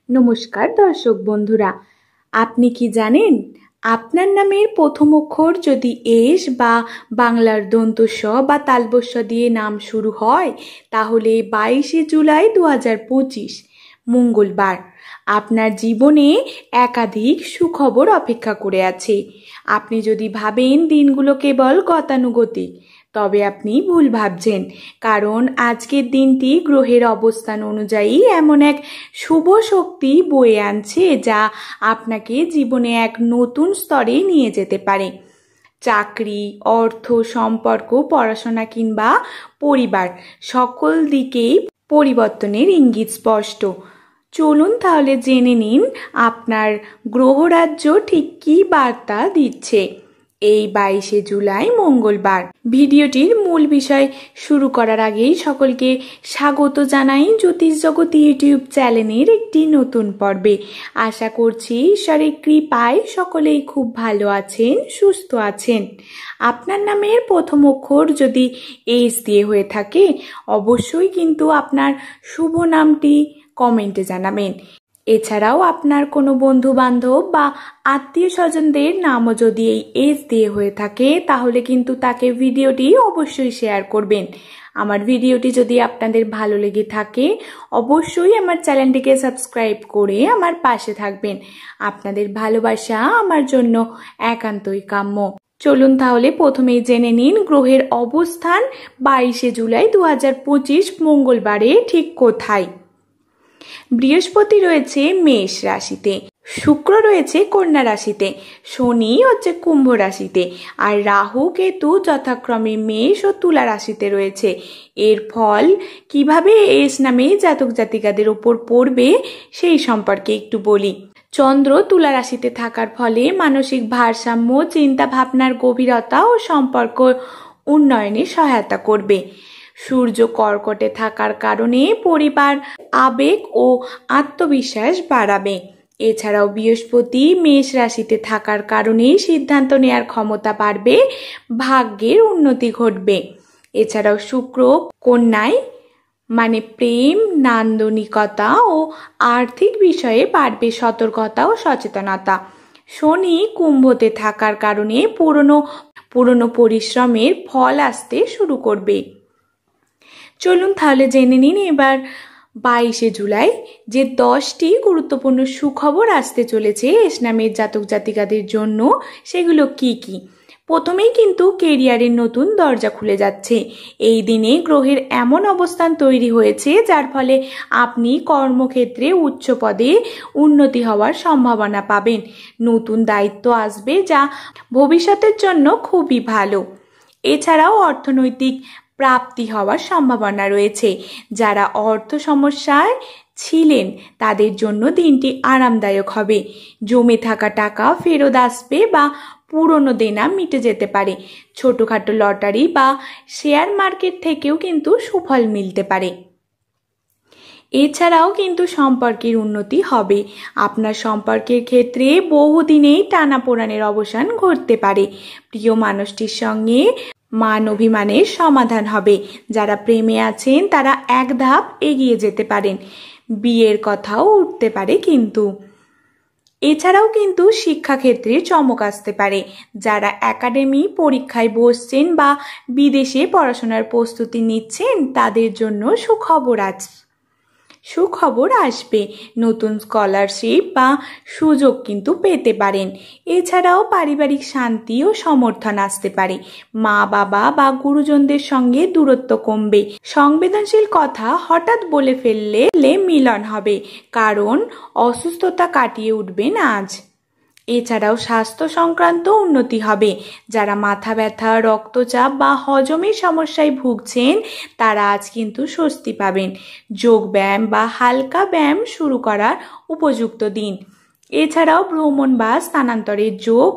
নমস্কার দর্শক বন্ধুরা, আপনি কি জানেন আপনার নামের প্রথম অক্ষর যদি এস বা বাংলার দন্ত স বা তালব্য শ দিয়ে নাম শুরু হয় তাহলে 22শে জুলাই 2025 মঙ্গলবার আপনার জীবনে একাধিক সুখবর অপেক্ষা করে আছে। আপনি যদি ভাবেন দিনগুলো কেবল গতানুগতিক, তবে আপনি ভুল ভাবছেন, কারণ আজকের দিনটি গ্রহের অবস্থান অনুযায়ী এমন এক শুভ শক্তি বয়ে আনছে যা আপনাকে জীবনে এক নতুন স্তরে নিয়ে যেতে পারে। চাকরি, অর্থ, সম্পর্ক, পড়াশোনা কিংবা পরিবার সকল দিকেই পরিবর্তনের ইঙ্গিত স্পষ্ট। চলুন তাহলে জেনে নিন আপনার গ্রহরাজ্য ঠিক কী বার্তা দিচ্ছে এই 22শে জুলাই মঙ্গলবার। ভিডিওটির মূল বিষয় শুরু করার আগেই সকলকে স্বাগত জানাই জ্যোতিষ জগৎ ইউটিউব চ্যানেলের একটি নতুন পর্বে। আশা করছি ঈশ্বরের কৃপায় সকলেই খুব ভালো আছেন, সুস্থ আছেন। আপনার নামের প্রথম অক্ষর যদি এস দিয়ে হয়ে থাকে অবশ্যই কিন্তু আপনার শুভ নামটি কমেন্টে জানাবেন। এছাড়াও আপনার কোনো বন্ধু বান্ধব বা আত্মীয় স্বজনদের নামও যদি এই এস দিয়ে হয়ে থাকে তাহলে কিন্তু তাকে ভিডিওটি অবশ্যই শেয়ার করবেন। আমার ভিডিওটি যদি আপনাদের ভালো লেগে থাকে অবশ্যই আমার চ্যানেলটিকে সাবস্ক্রাইব করে আমার পাশে থাকবেন। আপনাদের ভালোবাসা আমার জন্য একান্তই কাম্য। চলুন তাহলে প্রথমেই জেনে নিন গ্রহের অবস্থান 22শে জুলাই 2025 মঙ্গলবারে ঠিক কোথায়। বৃহস্পতি রয়েছে মেষ রাশিতে, শুক্র রয়েছে কন্যা রাশিতে, শনি হচ্ছে কুম্ভ রাশিতে, আর রাহু কেতু যথাক্রমে মেষ ও তুলা রাশিতে রয়েছে। এর ফল কিভাবে এস নামে জাতক জাতিকাদের ওপর পড়বে সেই সম্পর্কে একটু বলি। চন্দ্র তুলা রাশিতে থাকার ফলে মানসিক ভারসাম্য, চিন্তা ভাবনার গভীরতা ও সম্পর্ক উন্নয়নে সহায়তা করবে। সূর্য কর্কটে থাকার কারণে পরিবার, আবেগ ও আত্মবিশ্বাস বাড়াবে। এছাড়াও বৃহস্পতি মেষ রাশিতে থাকার কারণে সিদ্ধান্ত নেওয়ার ক্ষমতা বাড়বে, ভাগ্যের উন্নতি ঘটবে। এছাড়াও শুক্র কন্যায় মানে প্রেম, নান্দনিকতা ও আর্থিক বিষয়ে বাড়বে সতর্কতা ও সচেতনতা। শনি কুম্ভতে থাকার কারণে পুরনো পরিশ্রমের ফল আসতে শুরু করবে। চলুন তাহলে জেনে নিন এবার 22শে জুলাই যে 10টি গুরুত্বপূর্ণ সুখবর আসতে চলেছে এস নামের জাতক জাতিকাদের জন্য, সেগুলো কি কি। প্রথমেই কিন্তু কেরিয়ারের নতুন দরজা খুলে যাচ্ছে। এই দিনে গ্রহের এমন অবস্থান তৈরি হয়েছে যার ফলে আপনি কর্মক্ষেত্রে উচ্চ পদে উন্নতি হওয়ার সম্ভাবনা পাবেন। নতুন দায়িত্ব আসবে যা ভবিষ্যতের জন্য খুবই ভালো। এছাড়াও অর্থনৈতিক প্রাপ্তি হওয়ার সম্ভাবনা রয়েছে। যারা অর্থ সমস্যায় ছিলেন তাদের জন্য দিনটি আরামদায়ক হবে। জমে থাকা টাকা ফেরত আসবে বা পুরনো দেনা মিটে যেতে পারে। ছোটখাটো লটারি বা শেয়ার মার্কেট থেকেও কিন্তু সুফল মিলতে পারে। এছাড়াও কিন্তু সম্পর্কের উন্নতি হবে। আপনার সম্পর্কের ক্ষেত্রে বহুদিনেই টানাপোড়েনের অবসান ঘটতে পারে। প্রিয় মানুষটির সঙ্গে মান অভিমানের সমাধান হবে। যারা প্রেমে আছেন তারা এক ধাপ এগিয়ে যেতে পারেন। বিয়ের কথাও উঠতে পারে কিন্তু। এছাড়াও কিন্তু শিক্ষাক্ষেত্রে চমক আসতে পারে। যারা একাডেমি পরীক্ষায় বসছেন বা বিদেশে পড়াশোনার প্রস্তুতি নিচ্ছেন তাদের জন্য সুখবর আসবে। নতুন স্কলারশিপ বা সুযোগ কিন্তু পেতে পারেন। এছাড়াও পারিবারিক শান্তি ও সমর্থন আসতে পারে। মা বাবা বা গুরুজনদের সঙ্গে দূরত্ব কমবে। সংবেদনশীল কথা হঠাৎ বলে ফেললে মিলন হবে, কারণ অসুস্থতা কাটিয়ে উঠবেন আজ। এছাড়াও স্বাস্থ্য সংক্রান্ত উন্নতি হবে। যারা মাথা ব্যথা, রক্তচাপ বা হজমের সমস্যায় ভুগছেন তারা আজ কিন্তু স্বস্তি পাবেন। যোগ ব্যায়াম বা হালকা ব্যায়াম শুরু করার উপযুক্ত দিন। এছাড়াও ভ্রমণ বা স্থানান্তরের যোগ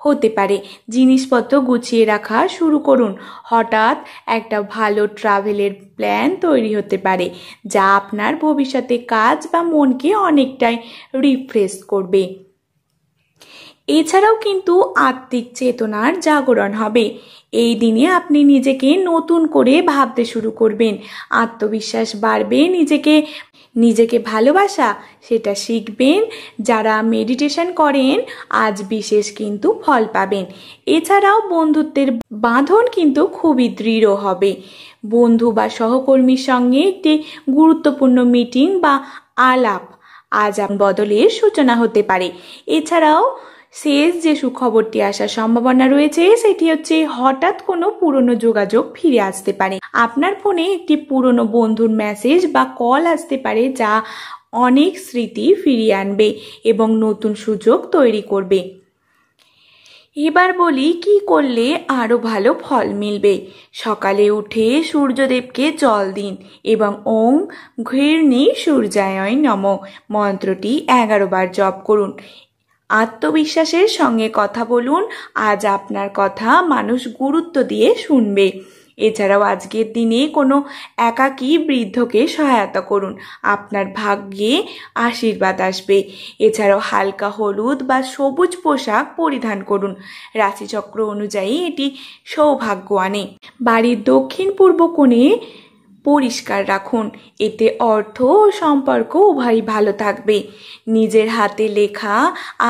হতে পারে। জিনিসপত্র গুছিয়ে রাখা শুরু করুন। হঠাৎ একটা ভালো ট্রাভেলের প্ল্যান তৈরি হতে পারে যা আপনার ভবিষ্যতে কাজ বা মনকে অনেকটাই রিফ্রেশ করবে। এছাড়াও কিন্তু আত্মিক চেতনার জাগরণ হবে। এই দিনে আপনি নিজেকে নতুন করে ভাবতে শুরু করবেন, আত্মবিশ্বাস বাড়বে, নিজেকে ভালোবাসা সেটা শিখবেন। যারা মেডিটেশন করেন আজ বিশেষ কিন্তু ফল পাবেন। এছাড়াও বন্ধুত্বের বাঁধন কিন্তু খুবই দৃঢ় হবে। বন্ধু বা সহকর্মীর সঙ্গে একটি গুরুত্বপূর্ণ মিটিং বা আলাপ আজ বদলের সূচনা হতে পারে। এছাড়াও শেষ যে সুখবরটি আসার সম্ভাবনা রয়েছে সেটি হচ্ছে হঠাৎ কোনো পুরনো যোগাযোগ ফিরে আসতে পারে। আপনার ফোনে একটি পুরনো বন্ধুর মেসেজ বা কল আসতে পারে যা অনেক স্মৃতি ফিরিয়ে আনবে এবং নতুন সুযোগ তৈরি করবে। এবার বলি কি করলে আরো ভালো ফল মিলবে। সকালে উঠে সূর্যদেবকে জল দিন এবং ওং ঘৃণী সূর্যায় নমঃ মন্ত্রটি 11 বার জপ করুন। আত্মবিশ্বাসের সঙ্গে কথা বলুন। আজ আপনার কথা মানুষ গুরুত্ব দিয়ে শুনবে। এছাড়াও আজকের দিনে কোনো একাকী বৃদ্ধকে সহায়তা করুন, আপনার ভাগ্যে আশীর্বাদ আসবে। এছাড়াও হালকা হলুদ বা সবুজ পোশাক পরিধান করুন। রাশিচক্র অনুযায়ী এটি সৌভাগ্য আনে। বাড়ির দক্ষিণ পূর্ব কোণে পরিষ্কার রাখুন, এতে অর্থ ও সম্পর্ক উভয়ই ভালো থাকবে। নিজের হাতে লেখা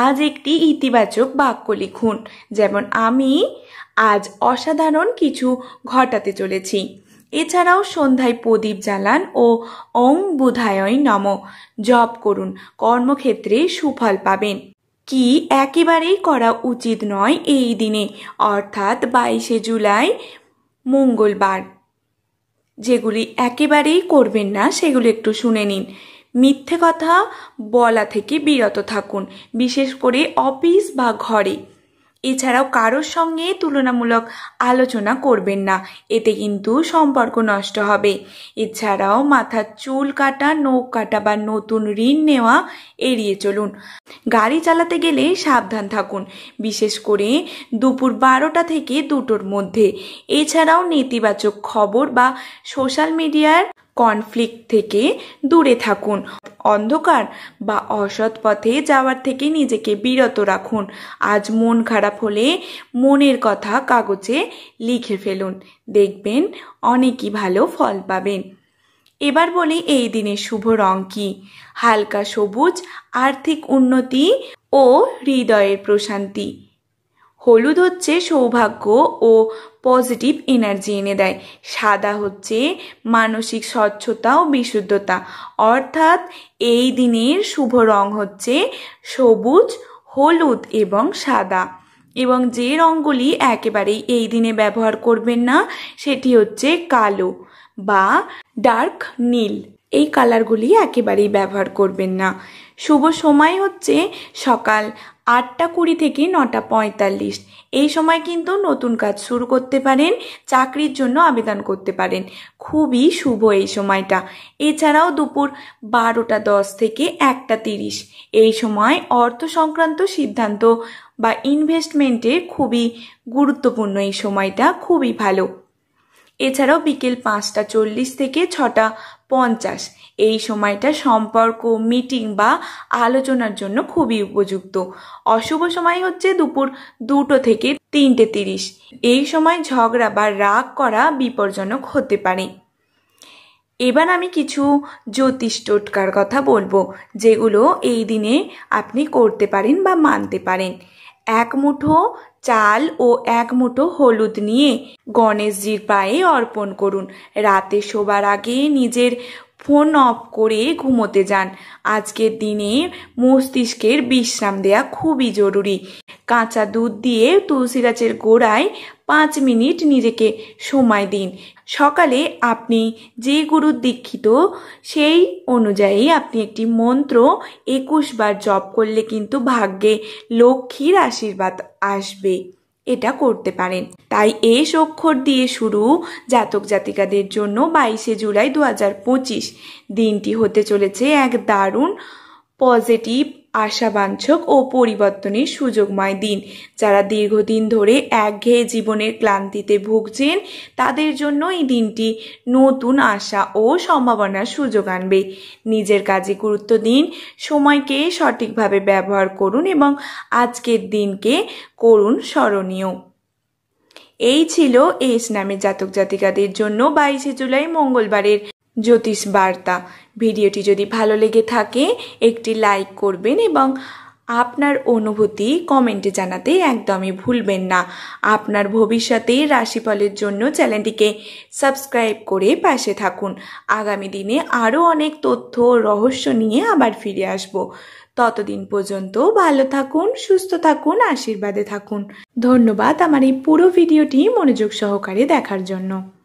আজ একটি ইতিবাচক বাক্য লিখুন, যেমন আমি আজ অসাধারণ কিছু ঘটাতে চলেছি। এছাড়াও সন্ধ্যায় প্রদীপ জ্বালান ও ওং বুধায় নমঃ জপ করুন। কর্মক্ষেত্রে সুফল পাবেন। কি একেবারেই করা উচিত নয় এই দিনে, অর্থাৎ 22শে জুলাই মঙ্গলবার, যেগুলি একেবারেই করবেন না সেগুলো একটু শুনে নিন। মিথ্যে কথা বলা থেকে বিরত থাকুন, বিশেষ করে অফিস বা ঘরে। এছাড়াও কারোর সঙ্গে তুলনামূলক আলোচনা করবেন না, এতে কিন্তু সম্পর্ক নষ্ট হবে। এছাড়াও মাথার চুল কাটা, নখ কাটা বা নতুন ঋণ নেওয়া এড়িয়ে চলুন। গাড়ি চালাতে গেলে সাবধান থাকুন, বিশেষ করে দুপুর 12টা থেকে 2টোর মধ্যে। এছাড়াও নেতিবাচক খবর বা সোশ্যাল মিডিয়ার কনফ্লিক্ট থেকে দূরে থাকুন। অন্ধকার বা অসৎ পথে যাওয়ার থেকে নিজেকে বিরত রাখুন। আজ মন খারাপ হলে মনের কথা কাগজে লিখে ফেলুন, দেখবেন অনেকই ভালো ফল পাবেন। এবার বলি এই দিনের শুভ রং কি। হালকা সবুজ আর্থিক উন্নতি ও হৃদয়ের প্রশান্তি। হলুদ হচ্ছে সৌভাগ্য ও পজিটিভ এনার্জি এনে দেয়। সাদা হচ্ছে মানসিক স্বচ্ছতা ও বিশুদ্ধতা, অর্থাৎ এই দিনের শুভ রং হচ্ছে সবুজ, হলুদ এবং সাদা। এবং যে রঙগুলি একেবারেই এই দিনে ব্যবহার করবেন না সেটি হচ্ছে কালো বা ডার্ক নীল। এই কালারগুলি একেবারেই ব্যবহার করবেন না। শুভ সময় হচ্ছে সকাল 8টা 20 থেকে 9টা 45। এই সময় কিন্তু নতুন কাজ শুরু করতে পারেন, চাকরির জন্য আবেদন করতে পারেন, খুবই শুভ এই সময়টা। এছাড়াও দুপুর 12টা 10 থেকে 1টা 30, এই সময় অর্থ সংক্রান্ত সিদ্ধান্ত বা ইনভেস্টমেন্টে খুবই গুরুত্বপূর্ণ। এই সময়টা খুবই ভালো। এছাড়াও বিকেল 5টা 40 থেকে 6টা 50, এই সময়টা সম্পর্ক, মিটিং বা আলোচনার জন্য খুবই উপযুক্ত। অশুভ সময় হচ্ছে দুপুর 2টো থেকে 3টে 30, এই সময় ঝগড়া বা রাগ করা বিপজ্জনক হতে পারে। এবার আমি কিছু জ্যোতিষ টোটকার কথা বলবো, যেগুলো এই দিনে আপনি করতে পারেন বা মানতে পারেন। 1 মুঠো চাল ও 1 মুঠো হলুদ নিয়ে গণেশজির পায়ে অর্পণ করুন। রাতে শোবার আগে নিজের ফোন অফ করে ঘুমোতে যান। আজকের দিনে মস্তিষ্কের বিশ্রাম দেয়া খুবই জরুরি। কাঁচা দুধ দিয়ে তুলসী গাছের গোড়ায় 5 মিনিট নিজেকে সময় দিন। সকালে আপনি যে গুরুর দীক্ষিত সেই অনুযায়ী আপনি একটি মন্ত্র 21 বার জপ করলে কিন্তু ভাগ্যে লক্ষ্মীর আশীর্বাদ আসবে। এটা করতে পারেন। তাই এস অক্ষর দিয়ে শুরু জাতক জাতিকাদের জন্য 22শে জুলাই 2025 দিনটি হতে চলেছে এক দারুণ পজিটিভ, আশাবাঞ্ছক ও পরিবর্তনের সুযোগময় দিন। যারা দীর্ঘদিন ধরে একঘেয়ে জীবনের ক্লান্তিতে ভুগছেন তাদের জন্য এই দিনটি নতুন আশা ও সম্ভাবনার সুযোগ আনবে। নিজের কাজে গুরুত্ব দিন, সময়কে সঠিকভাবে ব্যবহার করুন এবং আজকের দিনকে করুন স্মরণীয়। এই ছিল এস নামে জাতক জাতিকাদের জন্য 22শে জুলাই মঙ্গলবারের জ্যোতিষ বার্তা। ভিডিওটি যদি ভালো লেগে থাকে একটি লাইক করবেন এবং আপনার অনুভূতি কমেন্টে জানাতে একদমই ভুলবেন না। আপনার ভবিষ্যতের রাশিফলের জন্য চ্যানেলটিকে সাবস্ক্রাইব করে পাশে থাকুন। আগামী দিনে আরও অনেক তথ্য রহস্য নিয়ে আবার ফিরে আসব। ততদিন পর্যন্ত ভালো থাকুন, সুস্থ থাকুন, আশীর্বাদে থাকুন। ধন্যবাদ আমার এই পুরো ভিডিওটি মনোযোগ সহকারে দেখার জন্য।